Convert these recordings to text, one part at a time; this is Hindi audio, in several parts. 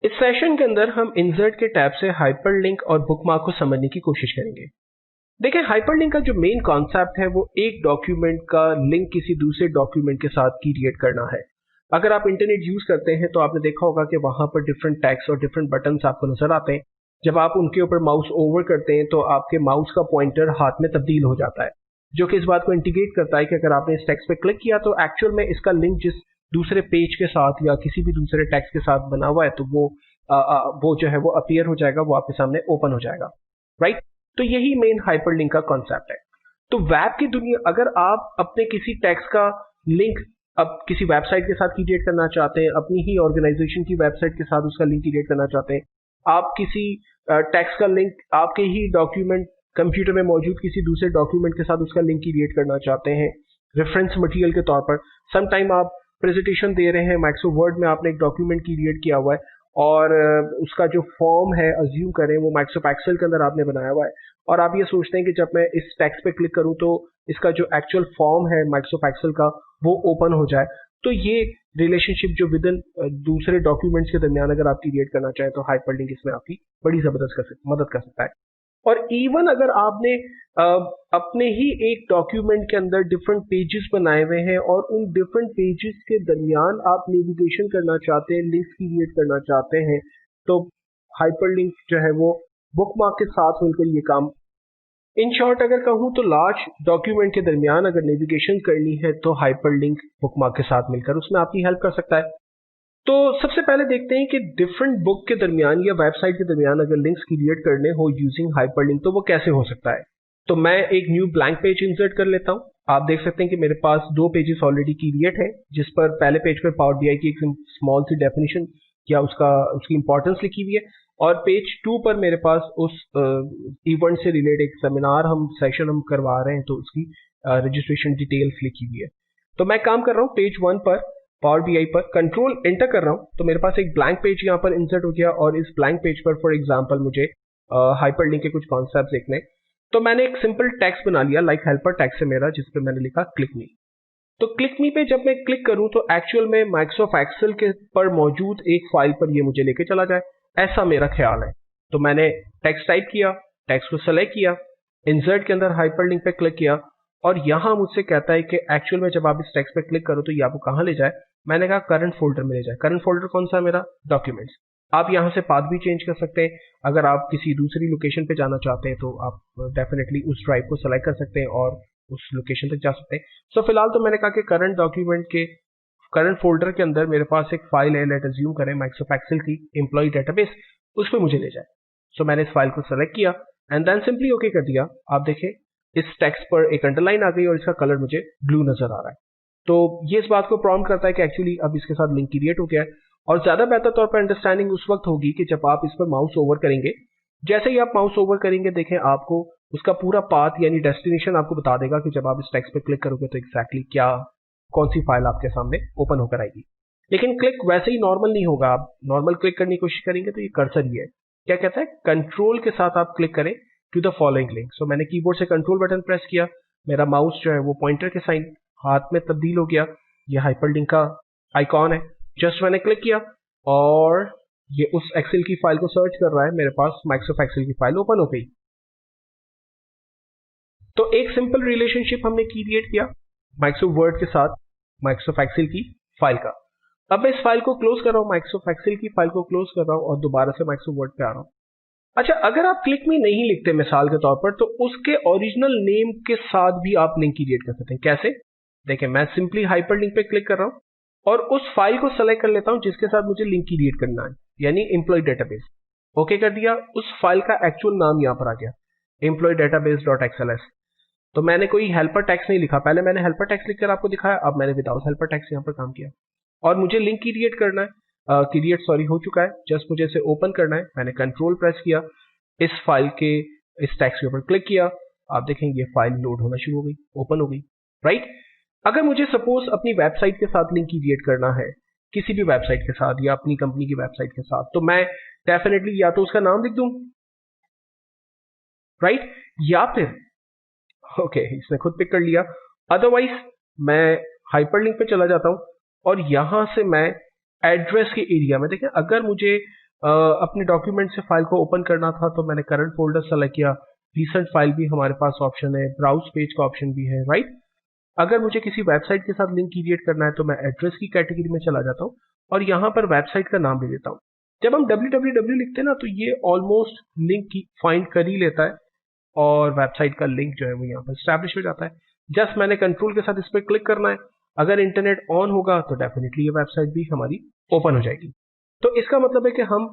इस सेशन के अंदर हम इंसर्ट के टैब से हाइपरलिंक और बुकमार्क को समझने की कोशिश करेंगे। देखिए, हाइपरलिंक का जो मेन कॉन्सेप्ट है वो एक डॉक्यूमेंट का लिंक किसी दूसरे डॉक्यूमेंट के साथ क्रिएट करना है। अगर आप इंटरनेट यूज करते हैं तो आपने देखा होगा कि वहां पर डिफरेंट टैग्स और डिफरेंट बटन्स आपको नजर आते हैं। जब आप उनके ऊपर माउस ओवर करते हैं तो आपके माउस का पॉइंटर हाथ में तब्दील हो जाता है, जो कि इस बात को इंडिकेट करता है कि अगर आपने इस टेक्स्ट पे क्लिक किया तो एक्चुअल में इसका लिंक जिस दूसरे पेज के साथ या किसी भी दूसरे टेक्स्ट के साथ बना हुआ है तो वो जो है वो अपीयर हो जाएगा, वो आपके सामने ओपन हो जाएगा, राइट। तो यही मेन हाइपरलिंक का कॉन्सेप्ट है। तो वेब की दुनिया, अगर आप अपने किसी टेक्स्ट का लिंक अब किसी वेबसाइट के साथ क्रिएट करना चाहते हैं, अपनी ही ऑर्गेनाइजेशन की वेबसाइट के साथ उसका लिंक क्रिएट करना चाहते हैं, आप किसी टेक्स्ट का लिंक आपके ही डॉक्यूमेंट कंप्यूटर में मौजूद किसी दूसरे डॉक्यूमेंट के साथ उसका लिंक क्रिएट करना चाहते हैं रेफरेंस मटेरियल के तौर पर। समटाइम आप प्रेजेंटेशन दे रहे हैं, माइक्रोसॉफ्ट वर्ड में आपने एक डॉक्यूमेंट क्रिएट किया हुआ है और उसका जो फॉर्म है अज्यूम करें वो माइक्रोसॉफ्ट एक्सेल के अंदर आपने बनाया हुआ है, और आप ये सोचते हैं कि जब मैं इस टेक्स्ट पे क्लिक करूं तो इसका जो एक्चुअल फॉर्म है माइक्रोसॉफ्ट एक्सेल का वो ओपन हो जाए। तो ये रिलेशनशिप जो विद इन दूसरे डॉक्यूमेंट्स के दरमियान अगर आप क्रिएट करना चाहें तो हाइपरलिंक इसमें आपकी बड़ी जबरदस्त मदद कर सकता है। और इवन अगर आपने अपने ही एक डॉक्यूमेंट के अंदर डिफरेंट पेजेस बनाए हुए हैं और उन डिफरेंट पेजेस के दरमियान आप नेविगेशन करना चाहते हैं, लिंक्स क्रिएट करना चाहते हैं, तो हाइपरलिंक जो है वो बुकमार्क के साथ मिलकर ये काम, इन शॉर्ट अगर कहूँ तो लार्ज डॉक्यूमेंट के दरमियान अगर नेविगेशन करनी है तो हाइपरलिंक बुकमार्क के साथ मिलकर उसमें आपकी हेल्प कर सकता है। तो सबसे पहले देखते हैं कि डिफरेंट बुक के दरमियान या वेबसाइट के दरमियान अगर लिंक्स क्रिएट करने हो यूजिंग हाइपरलिंक तो वो कैसे हो सकता है। तो मैं एक न्यू ब्लैंक पेज इंसर्ट कर लेता हूं। आप देख सकते हैं कि मेरे पास दो पेजेस ऑलरेडी क्रिएट है, जिस पर पहले पेज पर पावर बीआई की एक स्मॉल सी डेफिनेशन या उसकी इंपॉर्टेंस लिखी हुई है, और पेज 2 पर मेरे पास उस इवेंट से रिलेटेड एक सेमिनार सेशन हम करवा रहे हैं तो उसकी रजिस्ट्रेशन डिटेल्स लिखी हुई है। तो मैं काम कर रहा हूँ पेज 1 पर पावर बीआई पर, कंट्रोल एंटर कर रहा हूं तो मेरे पास एक ब्लैंक पेज यहां पर इंसर्ट हो गया, और इस ब्लैंक पेज पर फॉर एग्जांपल मुझे हाइपरलिंक के कुछ कॉन्सेप्ट देखने, तो मैंने एक सिंपल टेक्स्ट बना लिया लाइक हेल्पर टेक्स्ट है मेरा, जिस पे मैंने लिखा क्लिक मी। तो क्लिक मी पे जब मैं क्लिक करूं तो एक्चुअल में माइक्रोसॉफ्ट एक्सेल के पर मौजूद एक फाइल पर ये मुझे लेके चला जाए, ऐसा मेरा ख्याल है। तो मैंने टेक्स्ट टाइप किया, टेक्स्ट को सेलेक्ट किया, इंसर्ट के अंदर हाइपरलिंक पे क्लिक किया, और यहां मुझसे कहता है कि एक्चुअल में जब आप इस टेक्स्ट पे क्लिक करो तो ये आपको कहां ले जाए। मैंने कहा करंट फोल्डर में ले जाए। करंट फोल्डर कौन सा है मेरा? डॉक्यूमेंट्स। आप यहां से पाथ भी चेंज कर सकते हैं। अगर आप किसी दूसरी लोकेशन पे जाना चाहते हैं तो आप डेफिनेटली उस ड्राइव को सेलेक्ट कर सकते हैं और उस लोकेशन तक जा सकते हैं। सो फिलहाल तो मैंने कहा कि करंट डॉक्यूमेंट के करंट फोल्डर के अंदर मेरे पास एक फाइल है, लेट अज्यूम करें माइक्रोसॉफ्ट एक्सेल की एम्प्लॉय डेटाबेस, उस पर मुझे ले जाए। सो मैंने इस फाइल को सेलेक्ट किया एंड देन सिंपली ओके कर दिया। आप देखें इस टेक्स्ट पर एक अंडरलाइन आ गई और इसका कलर मुझे ब्लू नजर आ रहा है। तो ये इस बात को प्रॉम्प्ट करता है कि एक्चुअली अब इसके साथ लिंक क्रिएट हो गया है। और ज्यादा बेहतर तौर पर अंडरस्टैंडिंग उस वक्त होगी कि जब आप इस पर माउस ओवर करेंगे। जैसे ही आप माउस ओवर करेंगे देखें आपको उसका पूरा पाथ यानी डेस्टिनेशन आपको बता देगा कि जब आप इस टेक्स्ट पे क्लिक करोगे तो एग्जैक्टली क्या कौन सी फाइल आपके सामने ओपन होकर आएगी। लेकिन क्लिक वैसे ही नॉर्मल नहीं होगा। आप नॉर्मल क्लिक करने की कोशिश करेंगे तो ये कर्सर ही है, क्या कहता है, कंट्रोल के साथ आप क्लिक करें टू द फॉलोइंग लिंक। सो मैंने कीबोर्ड से कंट्रोल बटन प्रेस किया, मेरा माउस जो है वो पॉइंटर के साइन हाथ में तब्दील हो गया, ये हाइपरलिंक का आइकॉन है। जस्ट मैंने क्लिक किया और ये उस एक्सेल की फाइल को सर्च कर रहा है, मेरे पास माइक्रोसॉफ्ट एक्सेल की फाइल ओपन हो गई। तो एक सिंपल रिलेशनशिप हमने क्रिएट किया माइक्रोसॉफ्ट वर्ड के साथ माइक्रोसॉफ्ट एक्सेल की फाइल का। अब मैं इस फाइल को क्लोज कर रहा हूं, माइक्रोसॉफ्ट एक्सेल की फाइल को क्लोज कर रहा हूं और दोबारा से माइक्रोसॉफ्ट वर्ड पे आ रहा हूं। अच्छा, अगर आप क्लिक मी नहीं लिखते मिसाल के तौर पर तो उसके ओरिजिनल नेम के साथ भी आप लिंक क्रिएट कर सकते हैं। कैसे? देखिए, मैं सिंपली हाइपरलिंक पे क्लिक कर रहा हूं और उस फाइल को सेलेक्ट कर लेता हूं जिसके साथ मुझे लिंक क्रिएट करना है, यानी एम्प्लॉय डेटाबेस। ओके कर दिया, उस फाइल का एक्चुअल नाम यहां पर आ गया, एम्प्लॉय डेटाबेस डॉट एक्सएलएस। तो मैंने कोई हेल्पर टेक्स्ट नहीं लिखा, पहले मैंने हेल्पर टेक्स्ट लिखकर आपको दिखाया, अब मैंने विदाउट हेल्पर टेक्स्ट यहां पर काम किया और मुझे लिंक क्रिएट करना है। क्रिएट हो चुका है, जस्ट मुझे इसे ओपन करना है। मैंने कंट्रोल प्रेस किया, इस फाइल के इस टेक्स्ट के ऊपर क्लिक किया, आप देखेंगे ये फाइल लोड होना शुरू हो गई, ओपन हो गई, राइट। अगर मुझे सपोज अपनी वेबसाइट के साथ लिंक क्रिएट करना है, किसी भी वेबसाइट के साथ या अपनी कंपनी की वेबसाइट के साथ, तो मैं डेफिनेटली या तो उसका नाम लिख दूं, राइट, या फिर ओके इसने खुद पिक कर लिया, अदरवाइज मैं हाइपरलिंक पे चला जाता हूं और यहां से मैं एड्रेस के एरिया में, देखें अगर मुझे अपने डॉक्यूमेंट से फाइल को ओपन करना था तो मैंने करंट फोल्डर सेलेक्ट किया। रिसेंट फाइल भी हमारे पास ऑप्शन है, ब्राउज पेज का ऑप्शन भी है, राइट। अगर मुझे किसी वेबसाइट के साथ लिंक क्रिएट करना है तो मैं एड्रेस की कैटेगरी में चला जाता हूँ और यहाँ पर वेबसाइट का नाम ले लेता हूँ। जब हम www लिखते हैं ना तो ये ऑलमोस्ट लिंक की फाइंड कर ही लेता है और वेबसाइट का लिंक जो है वो यहाँ पर स्टैब्लिश हो जाता है। जस्ट मैंने कंट्रोल के साथ इस पर क्लिक करना है। अगर इंटरनेट ऑन होगा तो डेफिनेटली ये वेबसाइट भी हमारी ओपन हो जाएगी। तो इसका मतलब है कि हम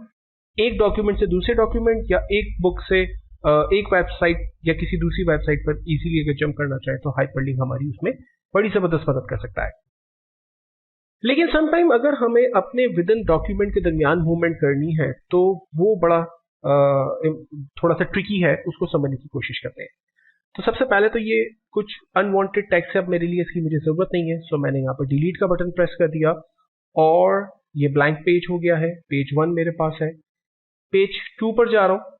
एक डॉक्यूमेंट से दूसरे डॉक्यूमेंट या एक बुक से एक वेबसाइट या किसी दूसरी वेबसाइट पर इजीली अगर जंप करना चाहे तो हाइपरलिंक हमारी उसमें बड़ी जबरदस्त मदद कर सकता है। लेकिन समटाइम अगर हमें अपने विद इन डॉक्यूमेंट के दरमियान मूवमेंट करनी है तो वो बड़ा थोड़ा सा ट्रिकी है, उसको समझने की कोशिश करते हैं। तो सबसे पहले तो ये कुछ अनवांटेड टेक्स्ट है, अब मेरे लिए इसकी मुझे जरूरत नहीं है, सो मैंने यहाँ पर डिलीट का बटन प्रेस कर दिया और ये ब्लैंक पेज हो गया है। पेज 1 मेरे पास है। पेज 2 पर जा रहा हूँ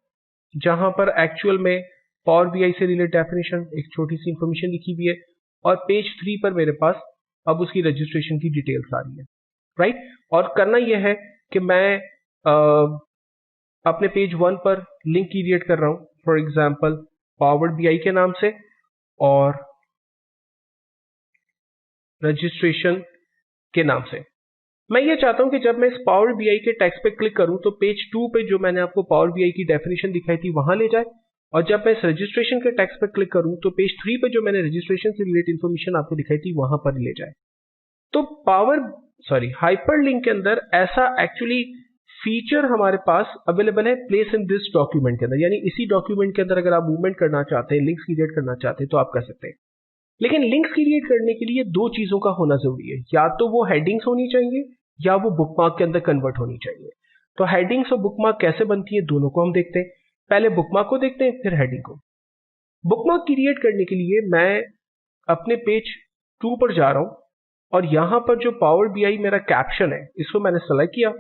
जहां पर एक्चुअल में पावर बीआई से रिलेटेड डेफिनेशन एक छोटी सी इंफॉर्मेशन लिखी हुई है और पेज 3 पर मेरे पास अब उसकी रजिस्ट्रेशन की डिटेल्स आ रही है, राइट। और करना यह है कि मैं अपने पेज 1 पर लिंक क्रिएट कर रहा हूं, फॉर एग्जांपल पावर बीआई के नाम से और रजिस्ट्रेशन के नाम से। मैं ये चाहता हूं कि जब मैं इस पावर बीआई के टेक्स्ट पे क्लिक करूं तो पेज 2 पे जो मैंने आपको पावर बीआई की डेफिनेशन दिखाई थी वहां ले जाए, और जब मैं इस रजिस्ट्रेशन के टेक्स्ट पे क्लिक करूं तो पेज 3 पे जो मैंने रजिस्ट्रेशन से रिलेटेड इंफॉर्मेशन आपको दिखाई थी वहां पर ले जाए। तो हाइपरलिंक के अंदर ऐसा एक्चुअली फीचर हमारे पास अवेलेबल है प्लेस इन दिस डॉक्यूमेंट के अंदर, यानी इसी डॉक्यूमेंट के अंदर अगर आप मूवमेंट करना चाहते हैं, लिंक्स क्रिएट करना चाहते हैं तो आप कर सकते हैं। लेकिन लिंक्स क्रिएट करने के लिए दो चीजों का होना जरूरी है, या तो वो हेडिंग्स होनी चाहिए या वो बुकमार्क के अंदर कन्वर्ट होनी चाहिए। तो हेडिंग्स और बुकमार्क कैसे बनती है दोनों को हम देखते हैं। पहले बुकमार्क को देखते हैं फिर हेडिंग को। बुकमार्क क्रिएट करने के लिए मैं अपने पेज 2 पर जा रहा हूं और यहां पर जो पावर बीआई मेरा कैप्शन है इसको मैंने सेलेक्ट किया।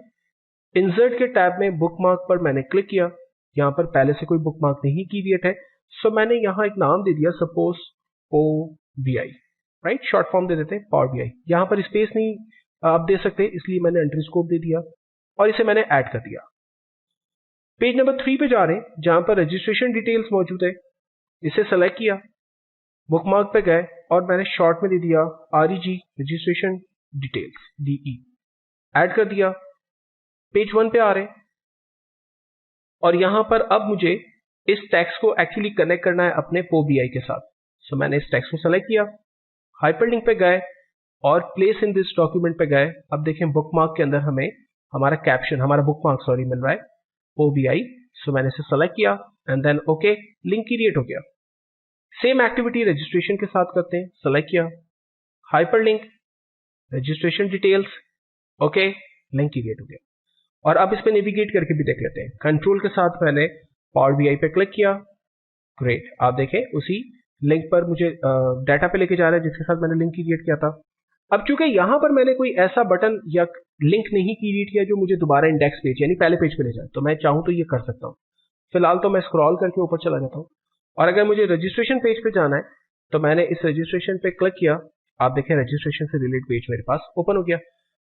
इंसर्ट के टैब में बुकमार्क पर मैंने क्लिक किया। यहां पर पहले से कोई बुकमार्क नहीं क्रिएट है, सो मैंने यहां एक नाम दे दिया, सपोज ओ बीआई, राइट। शॉर्ट फॉर्म दे देते हैं पावर बीआई। यहां पर स्पेस नहीं आप दे सकते, इसलिए मैंने अंडरस्कोर दे दिया और इसे मैंने ऐड कर दिया। पेज नंबर 3 पे जा रहे हैं जहां पर रजिस्ट्रेशन डिटेल्स मौजूद है, इसे सेलेक्ट किया, बुकमार्क पे गए और मैंने शॉर्ट में दे दिया REG registration details DE, add कर दिया। पेज 1 पे आ रहे हैं और यहां पर अब मुझे इस टेक्स्ट को एक्चुअली कनेक्ट करना है अपने POBI के साथ। सो मैंने इस टेक्स्ट को सेलेक्ट किया, हाइपरलिंक पे गए और प्लेस इन दिस डॉक्यूमेंट पे गए। अब देखें बुकमार्क के अंदर हमें हमारा कैप्शन, हमारा बुकमार्क मिल रहा है POBI। सो मैंने इसे सेलेक्ट किया and then okay, link create हो गया। सेम एक्टिविटी रजिस्ट्रेशन के साथ करते हैं, सेलेक्ट किया, hyperlink, registration details, okay, link create हो गया। और अब इस पे नेविगेट करके भी देख लेते हैं। कंट्रोल के साथ मैंने पावर बीआई पे क्लिक किया, ग्रेट, आप देखें उसी लिंक पर मुझे डाटा पे लेके जा रहा है जिसके साथ मैंने लिंक क्रिएट किया था। अब चूंकि यहां पर मैंने कोई ऐसा बटन या लिंक नहीं क्रिएट किया जो मुझे दोबारा इंडेक्स पेज यानी पहले पेज पे ले जाए, तो मैं चाहूं तो ये कर सकता हूं। फिलहाल तो मैं स्क्रॉल करके ऊपर चला जाता हूं और अगर मुझे रजिस्ट्रेशन पेज पे जाना है तो मैंने इस रजिस्ट्रेशन पे क्लिक किया। आप देखें रजिस्ट्रेशन से रिलेटेड पेज मेरे पास ओपन हो गया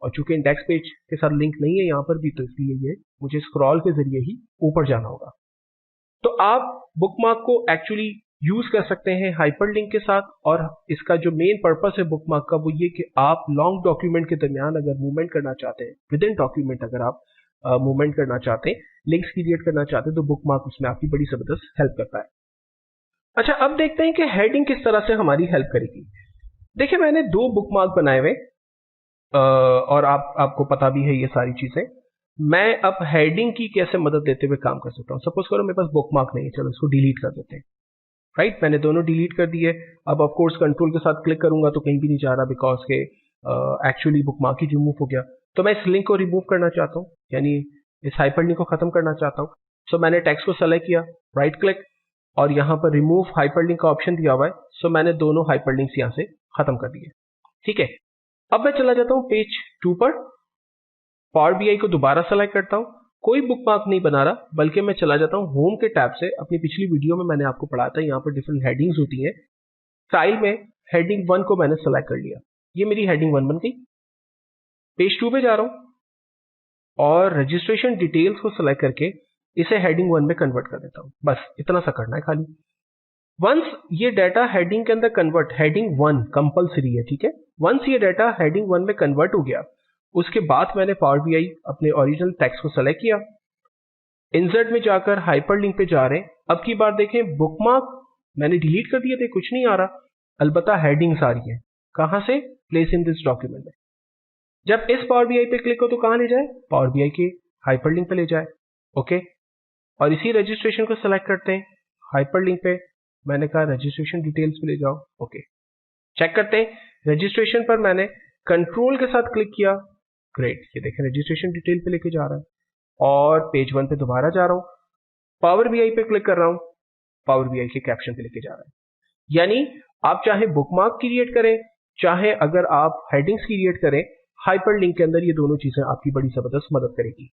और चूंकि इंडेक्स पेज के साथ लिंक नहीं है यहां पर भी, तो इसलिए ये मुझे स्क्रॉल के जरिए ही ऊपर जाना होगा। तो आप बुकमार्क को एक्चुअली यूज कर सकते हैं हाइपरलिंक के साथ, और इसका जो मेन पर्पस है बुकमार्क का वो ये कि आप लॉन्ग डॉक्यूमेंट के दरमियान अगर मूवमेंट करना चाहते हैं, विद इन डॉक्यूमेंट अगर आप मूवमेंट करना चाहते हैं, लिंक्स क्रिएट करना चाहते हैं, तो बुकमार्क उसमें आपकी बड़ी जबरदस्त हेल्प करता है। अच्छा, अब देखते हैं कि हेडिंग किस तरह से हमारी हेल्प करेगी। देखिए मैंने 2 बुकमार्क बनाए हुए और आपको पता भी है ये सारी चीजें। मैं अब हेडिंग की कैसे मदद देते हुए काम कर सकता हूं। सपोज करो मेरे पास बुकमार्क नहीं है, चलो इसको डिलीट कर देते हैं, राइट। मैंने दोनों डिलीट कर दिए। अब ऑफ कोर्स कंट्रोल के साथ क्लिक करूंगा तो कहीं भी नहीं जा रहा बिकॉज के एक्चुअली बुकमार्क ही रिमूव हो गया। तो मैं इस लिंक को रिमूव करना चाहता हूं, यानी इस हाइपरलिंक को खत्म करना चाहता हूं। सो मैंने टेक्स्ट को सेलेक्ट किया, राइट क्लिक, और यहां पर रिमूव हाइपरलिंक का ऑप्शन दिया हुआ है। सो मैंने दोनों हाइपरलिंक्स यहां से खत्म कर दिए, ठीक है। अब मैं चला जाता हूं पेज 2 पर, पावर बीआई को दोबारा सेलेक्ट करता हूं, कोई बुकमार्क नहीं बना रहा बल्कि मैं चला जाता हूं होम के टैब से। अपनी पिछली वीडियो में मैंने आपको पढ़ाया था, यहां पर डिफरेंट हेडिंग्स होती हैं। फाइल में हेडिंग 1 को मैंने सेलेक्ट कर लिया, ये मेरी हेडिंग 1 बन गई। पेज 2 पे जा रहा हूं और रजिस्ट्रेशन डिटेल्स को सिलेक्ट करके इसे हेडिंग 1 में कन्वर्ट कर देता हूं। बस इतना सा करना है खाली। वंस ये डाटा हेडिंग के अंदर कन्वर्ट, हेडिंग 1 कंपलसरी है, ठीक है। वंस ये डाटा हेडिंग 1 में कन्वर्ट हो गया, उसके बाद मैंने पावर बीआई अपने ओरिजिनल टेक्स्ट को सेलेक्ट किया, इंसर्ट में जाकर हाइपरलिंक पे जा रहे हैं। अब की बार देखें, बुकमार्क मैंने डिलीट कर दिए थे, कुछ नहीं आ रहा, अलबत्ता हेडिंग्स आ रही है। कहां से? प्लेस इन दिस डॉक्यूमेंट में। जब इस पावर बीआई पे क्लिक हो तो कहां ले जाए? पावर बीआई के हाइपरलिंक पे ले जाए। ओके, और इसी रजिस्ट्रेशन को सेलेक्ट करते हैं, हाइपरलिंक पे मैंने कहा रजिस्ट्रेशन डिटेल्स पे ले जाओ। ओके, चेक करते हैं, रजिस्ट्रेशन पर मैंने कंट्रोल के साथ क्लिक किया, ग्रेट, ये देखें रजिस्ट्रेशन डिटेल पे लेके जा रहा है। और पेज 1 पे दोबारा जा रहा हूं, पावर बीआई पे क्लिक कर रहा हूं, पावर बीआई के कैप्शन पे लेके जा रहा है। यानी आप चाहे बुकमार्क क्रिएट करें, चाहे अगर आप हेडिंग्स क्रिएट करें, हाइपरलिंक के अंदर ये दोनों चीजें आपकी बड़ी जबरदस्त मदद करेगी।